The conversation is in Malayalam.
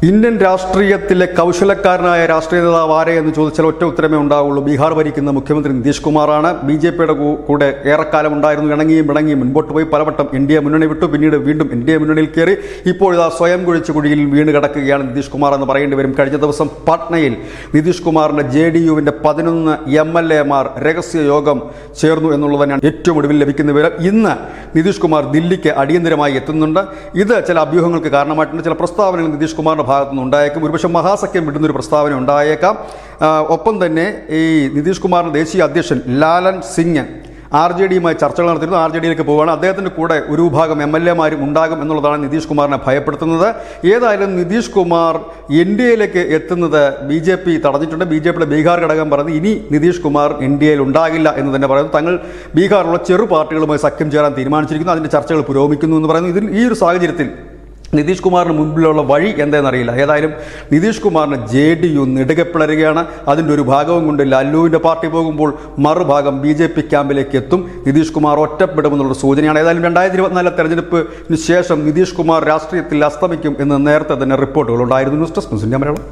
ഇന്ത്യൻ രാഷ്ട്രീയത്തിലെ കൗശലക്കാരനായ രാഷ്ട്രീയ നേതാവ് ആരെ എന്ന് ചോദിച്ചാൽ ഒറ്റ ഉത്തരമേ ഉണ്ടാവുള്ളൂ. ബീഹാർ ഭരിക്കുന്ന മുഖ്യമന്ത്രി നിതീഷ് കുമാറാണ്. ബി.ജെ.പിയുടെ കൂടെ ഏറെക്കാലം ഉണ്ടായിരുന്നു. ഇണങ്ങിയും മുൻപോട്ട് പോയി പലവട്ടം ഇന്ത്യ മുന്നണി വിട്ടു. പിന്നീട് വീണ്ടും ഇന്ത്യ മുന്നണിയിൽ കയറി. ഇപ്പോൾ ഇതാ സ്വയം കുഴിച്ച കുഴിയിൽ വീണ് കിടക്കുകയാണ് നിതീഷ് കുമാർ എന്ന് പറയേണ്ടി വരും. കഴിഞ്ഞ ദിവസം പാട്നയിൽ നിതീഷ് കുമാറിന്റെ JDUവിന്റെ 11 MLA-മാർ രഹസ്യ യോഗം ചേർന്നു എന്നുള്ളത് തന്നെയാണ് ഏറ്റവും ഒടുവിൽ ലഭിക്കുന്ന വിവരം. ഇന്ന് നിതീഷ് കുമാർ ദില്ലിക്ക് അടിയന്തരമായി എത്തുന്നുണ്ട്. ഇത് ചില അഭ്യൂഹങ്ങൾക്ക് കാരണമായിട്ടുണ്ട്. ചില പ്രസ്താവനകൾ നിതീഷ് കുമാറിന്റെ ഭാഗത്തുനിന്ന് ഉണ്ടായേക്കും. ഒരുപക്ഷെ മഹാസഖ്യം വിടുന്നൊരു പ്രസ്താവന ഉണ്ടായേക്കാം. ഒപ്പം തന്നെ ഈ നിതീഷ് കുമാറിന്റെ ദേശീയ അധ്യക്ഷൻ ലാലൻ സിംഗ് RJDയുമായി ചർച്ചകൾ നടത്തിയിരുന്നു. RJDയിലേക്ക് പോവുകയാണ്. അദ്ദേഹത്തിൻ്റെ കൂടെ ഒരു വിഭാഗം MLA-മാരും ഉണ്ടാകും എന്നുള്ളതാണ് നിതീഷ് കുമാറിനെ ഭയപ്പെടുത്തുന്നത്. ഏതായാലും നിതീഷ് കുമാർ NDAയിലേക്ക് എത്തുന്നത് BJP തടഞ്ഞിട്ടുണ്ട്. BJPയുടെ ബീഹാർ ഘടകം പറഞ്ഞു ഇനി നിതീഷ് കുമാർ NDAയിൽ ഉണ്ടാകില്ല എന്ന് തന്നെ പറയുന്നു. തങ്ങൾ ബീഹാറിലുള്ള ചെറു പാർട്ടികളുമായി സഖ്യം ചേരാൻ തീരുമാനിച്ചിരിക്കുന്നു. അതിൻ്റെ ചർച്ചകൾ പുരോഗമിക്കുന്നു എന്ന് പറയുന്നു. ഈ ഒരു സാഹചര്യത്തിൽ നിതീഷ് കുമാറിന് മുൻപിലുള്ള വഴി എന്താണെന്നറിയില്ല. ഏതായാലും നിതീഷ് കുമാറിന് JDU നെടുകപ്പിളരുകയാണ്. അതിൻ്റെ ഒരു ഭാഗവും കൊണ്ട് ലല്ലുവിൻ്റെ പാർട്ടി പോകുമ്പോൾ മറുഭാഗം BJP ക്യാമ്പിലേക്ക് എത്തും. നിതീഷ് കുമാർ ഒറ്റപ്പെടുമെന്നുള്ള സൂചനയാണ്. ഏതായാലും 2024 തെരഞ്ഞെടുപ്പിന് ശേഷം നിതീഷ് കുമാർ രാഷ്ട്രീയത്തിൽ അസ്തമിക്കും എന്ന് നേരത്തെ തന്നെ റിപ്പോർട്ടുകൾ ഉണ്ടായിരുന്നു. News desk news India Malayalam.